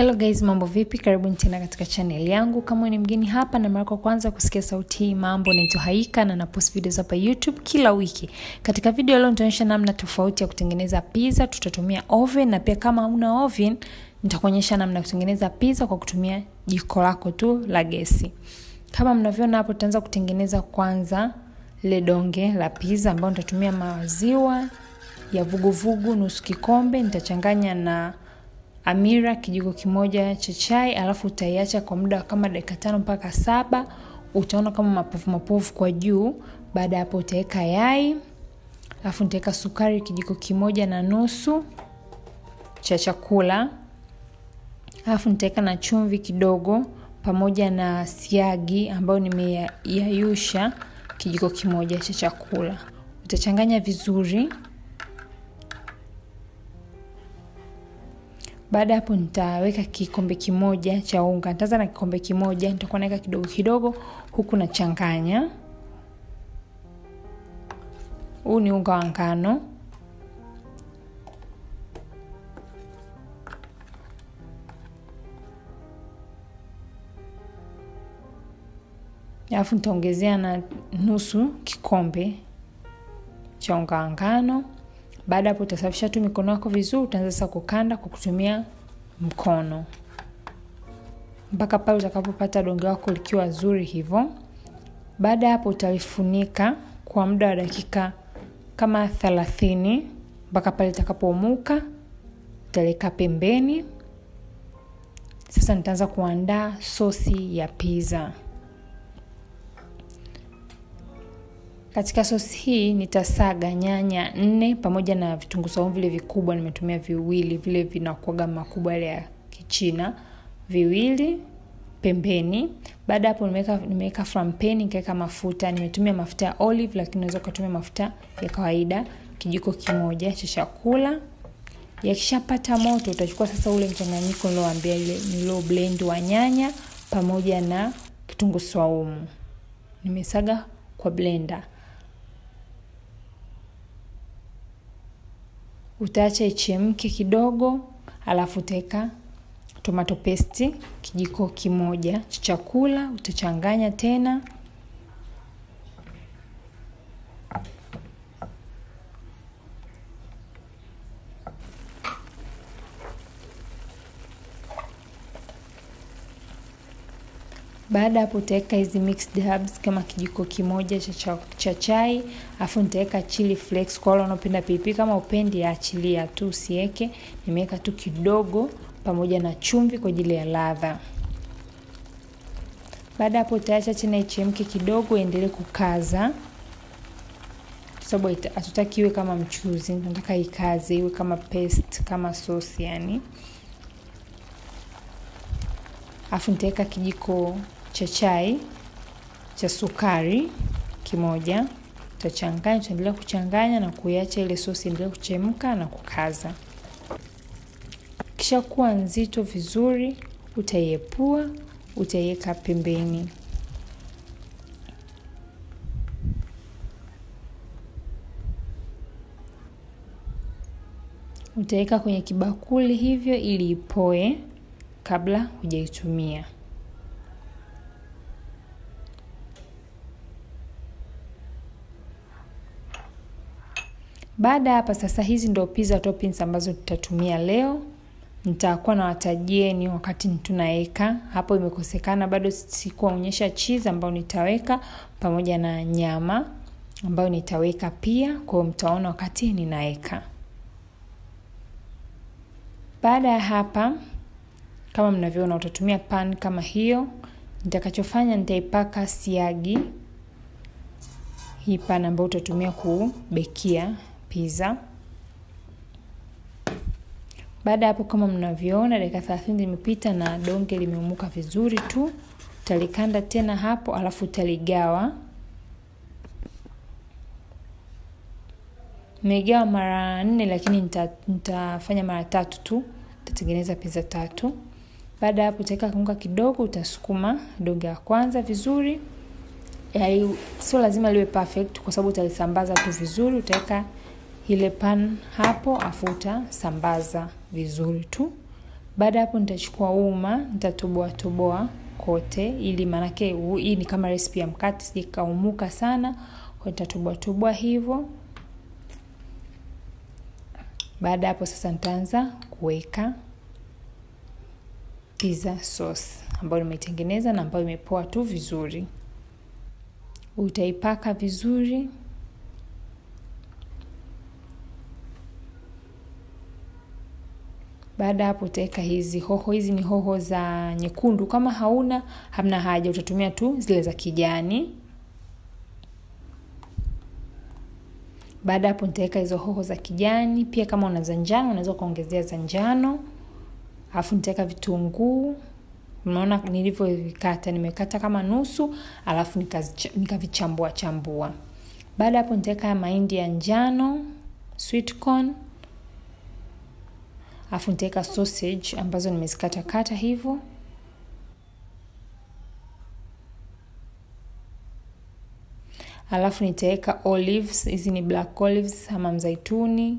Hello guys, mambo vipi? Karibuni tena katika channel yangu. Kama ni mgeni hapa na mara ya kwanza kusikia sauti hii, mambo naitwa Aina na napost videos hapa YouTube kila wiki. Katika video leo nitaonyesha namna tofauti ya kutengeneza pizza. Tutatumia oven na pia kama una oven nitakuonyesha namna ya kutengeneza pizza kwa kutumia jiko lako tu la gesi. Kama mnavyoona hapo, tutaanza kutengeneza kwanza le donge la pizza ambao nitatumia maziwa ya vuguvugu nusu kikombe, nitachanganya na amira kijiko kimoja cha chai, alafu utaiacha kwa muda kama dakika 5 mpaka 7. Utaona kama mapovu kwa juu. Baada hapo utaweka yai, alafu nitaweka sukari kijiko kimoja na nusu cha chakula, alafu nitaweka na chumvi kidogo pamoja na siagi ambayo nimeyayusha kijiko kimoja cha chakula. Utachanganya vizuri. Baada hapo nitaweka kikombe kimoja cha unga. Nitaanza na kikombe kimoja, nitakuwa naweka kidogo kidogo huku nachanganya. Huu ni unga wa ngano. Alafu nitaongezea na nusu kikombe cha unga wa ngano. Baada hapo utasafisha tu mikono yako vizuri, utaanza sasa kukanda kwa kutumia mkono mpaka pale utakapopata donge lako likiwa zuri hivyo. Baada hapo utalifunika kwa muda wa dakika kama 30 mpaka pale litakapoumuka. Utaleka pembeni. Sasa nitaanza kuandaa sosi ya pizza. Katika sosi hii nitasaga nyanya 4 pamoja na vitunguu saumu vile vikubwa, nimetumia viwili, vile vinakuwa makubwa ile ya Kichina, viwili pembeni. Baada hapo nimeweka frampeni, nikaweka mafuta, nimetumia mafuta ya olive lakini unaweza kutumia mafuta ya kawaida, kijiko kimoja cha chakula. Yakishapata moto utachukua sasa ule mchanganyiko nilowaambia, ile nilo blend wa nyanya pamoja na kitunguu saumu. Nimesaga kwa blender. Utaacha ichemke kidogo, alafu utaweka tomato paste kijiko kimoja cha chakula, utachanganya tena. Baada hapo utaweka hizi mixed herbs kama kijiko kimoja cha chai, afu nitaweka chili flakes kwa wale wanaopenda pilipili. Kama upendi achilia tu, usiweke. Nimeweka tu kidogo pamoja na chumvi kwa ajili ya ladha. Baada hapo utaacha tena ichemke kidogo, endelee kukaza. Sababu hatutaki iwe kama mchuzi, tunataka ikaze iwe kama paste, kama sauce yani. Afu nitaweka kijiko cha chai cha sukari kimoja. Tutachanganya, tutaendelea kuchanganya na kuiacha ile sosi endelee kuchemka na kukaza. Kisha kuwa nzito vizuri, utaiepua, utaiweka pembeni. Utaweka kwenye kibakuli hivyo ili ipoe kabla hujaitumia. Baada hapa sasa, hizi ndio pizza toppings ambazo tutatumia leo. Nitakuwa na watajieni wakati tunaweka. Hapo imekosekana bado sikuonyesha cheese ambayo nitaweka pamoja na nyama ambayo nitaweka pia, kwa mtaona wakati ninaweka. Baada ya hapa, kama mnavyoona, utatumia pan kama hiyo. Nitakachofanya nitaipaka siagi hii pan ambayo utatumia kubekia pizza. Baada hapo, kama mnavyoona, dakika 30 zimepita na donge limeumuka vizuri tu. Utalikanda tena hapo, alafu utaligawa. Nimegawa mara 4 lakini nitafanya mara 3 tu. Nitatengeneza pizza 3. Baada hapo utaweka unga kidogo, utasukuma donge la kwanza vizuri. Sio lazima liwe perfect kwa sababu utalisambaza tu vizuri. Utaweka ile pan hapo, afu utasambaza vizuri tu. Baada hapo nitachukua uma, nitatoboa kote ili manake hii ni kama recipe ya mkate sikaumuka sana, kwa nitatoboa hivyo. Baada hapo sasa nitaanza kuweka pizza sauce ambayo nimetengeneza na ambayo imepoa tu vizuri. Utaipaka vizuri. Baada hapo utaweka hizi hoho. Hizi ni hoho za nyekundu. Kama hamna haja, utatumia tu zile za kijani. Baada hapo nitaweka hizo hoho za kijani. Pia kama una za njano unaweza kuongezea za njano. Alafu nitaweka vitunguu. Unaona nilivyovikata, nimekata kama nusu, alafu nikavichambua. Baada hapo nitaweka mahindi ya njano, sweet corn. Alafu nitaweka sausage ambazo nimezikata hivyo. Alafu nitaweka olives, hizi ni black olives ama mzaituni.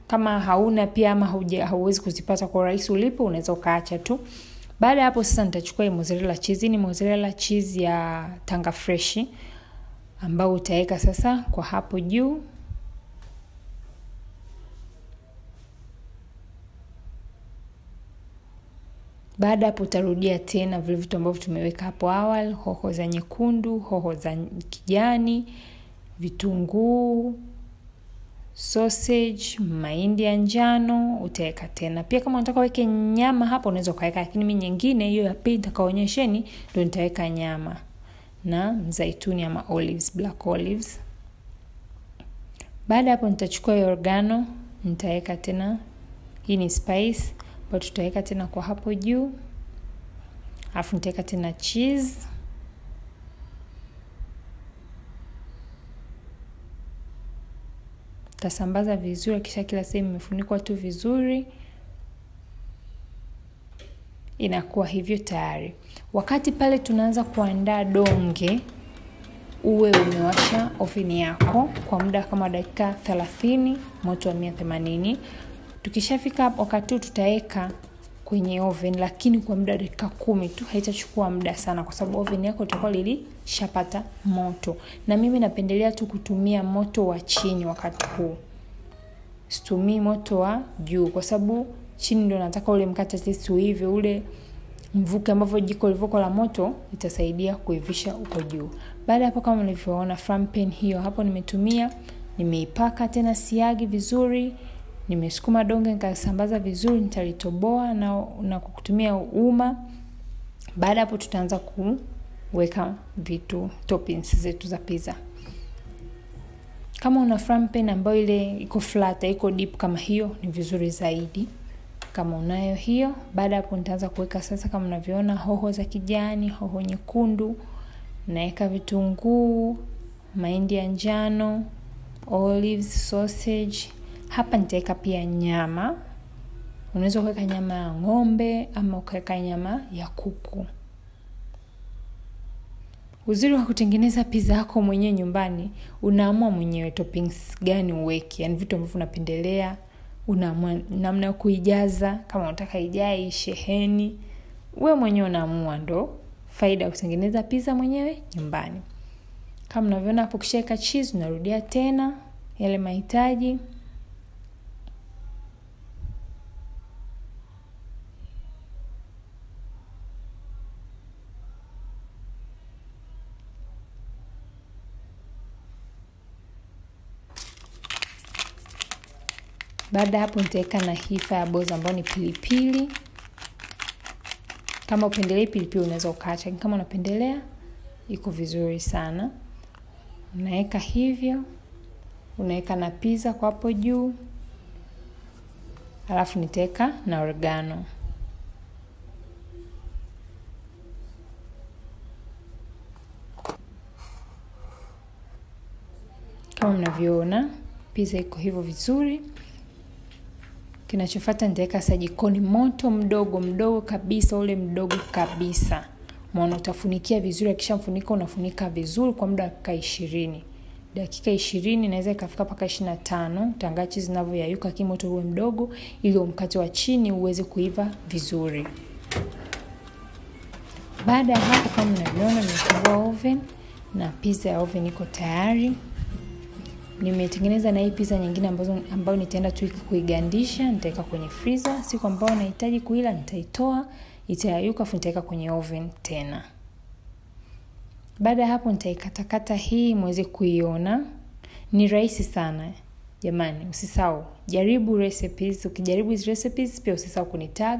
Kama hauna pia ama hauwezi kuzipata kwa urahisi ulipo, unaweza ukaacha tu. Baada hapo sasa nitachukua hii Mozerella Cheese. Ni Mozerella Cheese ya Tanga fresh ambao utaweka sasa kwa hapo juu. Baada hapo utarudia tena vile vitu ambavyo tumeweka hapo awali, hoho za nyekundu, hoho za kijani, vitunguu, sausage, mahindi ya njano, utaweka tena. Pia kama unataka weke nyama hapo unaweza kaweka, lakini mimi nyingine hiyo ya pili nitakaonyesheni ndio nitaweka nyama na mzaituni ama olives, black olives. Baada hapo nitachukua oregano, nitaweka tena. Hii ni spice, but tutaweka tena kwa hapo juu. Alafu nitaweka tena cheese. Tasambaza vizuri, kisha kila sehemu imefunikwa tu vizuri. Inakuwa hivyo tayari. Wakati pale tunaanza kuandaa donge, uwe umewasha oven yako kwa muda kama dakika 30, moto wa 180. Tukishafika hapo wakati tutaweka kwenye oven, lakini kwa muda dakika 10 tu, haitachukua muda sana kwa sababu oven yako itakuwa ilishapata moto. Na mimi napendelea tu kutumia moto wa chini wakati huu. Situmii moto wa juu kwa sababu chini ndio nataka ule mkate sisi uive, ule mvuke ambavyo jiko livoko la moto itasaidia kuivisha uko juu. Baada hapo kama mlivyoona frying pan hiyo hapo nimeipaka tena siagi vizuri. Nimesukuma donge nikasambaza vizuri, nitalitoboa na kutumia uma. Baada hapo tutaanza kuweka vitu toppings zetu za pizza. Kama una frying pan ambayo ile iko flat, iko deep kama hiyo ni vizuri zaidi. Kama unayo hiyo, baada hapo nitaanza kuweka sasa kama unavyoona hoho za kijani, hoho nyekundu, naweka vitunguu, mahindi ya njano, olives, sausage. Hapa nitaweka pia nyama. Unaweza kuweka nyama ya ng'ombe ama ukaweka nyama ya kuku. Uzuri wa kutengeneza pizza yako mwenyewe nyumbani, unaamua mwenyewe toppings gani uweke, yani vitu ambavyo unapendelea, unaamua namna ya kuijaza, kama unataka ijae sheheni, wewe mwenyewe unaamua. Ndo faida ya kutengeneza pizza mwenyewe nyumbani. Kama unavyoona hapo kishaweka cheese, unarudia tena yale mahitaji. Baada hapo nitaweka na hii fireballs ambayo ni pilipili. Kama upendelee pilipili unaweza ukaacha, kama unapendelea iko vizuri sana. Unaweka hivyo. Unaweka na pizza kwa hapo juu. Alafu nitaweka na oregano. Kama mnavyoona pizza iko hivyo vizuri. Kinachofuata nitaweka sasa jikoni moto mdogo kabisa, ule mdogo kabisa. Maana utafunikia vizuri, kisha mfunika unafunika vizuri kwa muda wa dakika 20. dakika 20, inaweza ikafika mpaka 25. Tangaa cheese zinavyoyayuka kimoto uwe mdogo ili mkate wa chini uweze kuiva vizuri. Baada ya hapo, kama mnavyoona, nimefungua oven na pizza ya oven iko tayari. Nimetengeneza na hii pizza nyingine ambayo nitaenda tu kuigandisha, nitaweka kwenye freezer. Siku ambayo nahitaji kuila nitaitoa, itayayuka, afu nitaweka kwenye oven tena. Baada ya hapo nitaikatakata hii muweze kuiona. Ni rahisi sana. Jamani, usisahau jaribu recipes. Ukijaribu hizo recipes pia usisahau kunitag.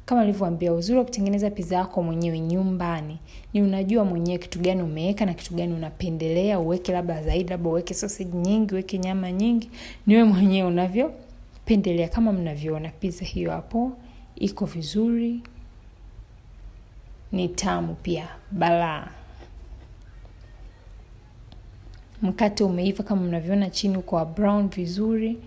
Kama nilivyowaambia, uzuri wa kutengeneza pizza yako mwenyewe nyumbani ni unajua mwenyewe kitu gani umeweka na kitu gani unapendelea. Uweke labda zaidi, labda uweke sausage nyingi, uweke nyama nyingi. Ni wewe mwenyewe unavyopendelea. Kama mnavyoona pizza hiyo hapo iko vizuri. Ni tamu pia. Balaa. Mkate umeiva kama mnavyoona, chini uko brown vizuri.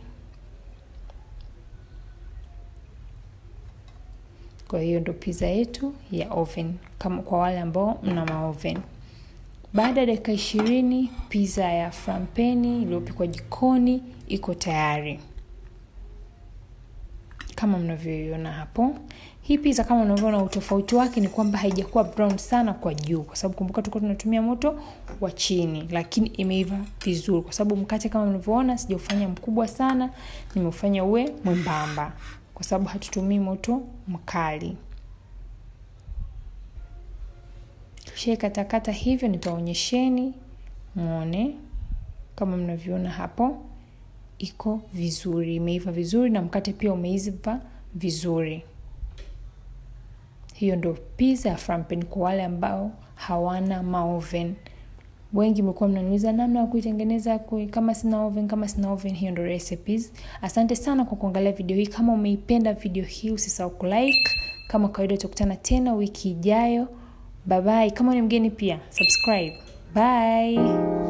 Kwa hiyo ndo pizza yetu ya oven, kama kwa wale ambao mna maoven. Baada ya dakika 20, pizza ya frampeni iliyopikwa jikoni iko tayari. Kama mnavyoiona hapo. Hii pizza kama mnavyoona, utofauti wake ni kwamba haijakuwa brown sana kwa juu, kwa sababu kumbuka tulikuwa tunatumia moto wa chini, lakini imeiva vizuri kwa sababu mkate kama mnavyoona sijafanya mkubwa sana, nimeufanya uwe mwembamba kwa sababu hatutumii moto mkali. Kisha katakata hivyo, nitaonyesheni muone. Kama mnavyoona hapo iko vizuri, imeiva vizuri na mkate pia umeiva vizuri. Hiyo ndo pizza ya frampeni kwa wale ambao hawana maoven. Wengi mlikuwa mnaniuliza namna ya kuitengeneza kama sina oven, hiyo ndo recipes. Asante sana kwa kuangalia video hii. Kama umeipenda video hii usisahau kulike. Kama kawaida tutakutana tena wiki ijayo. Bye bye. Kama ni mgeni pia subscribe. Bye.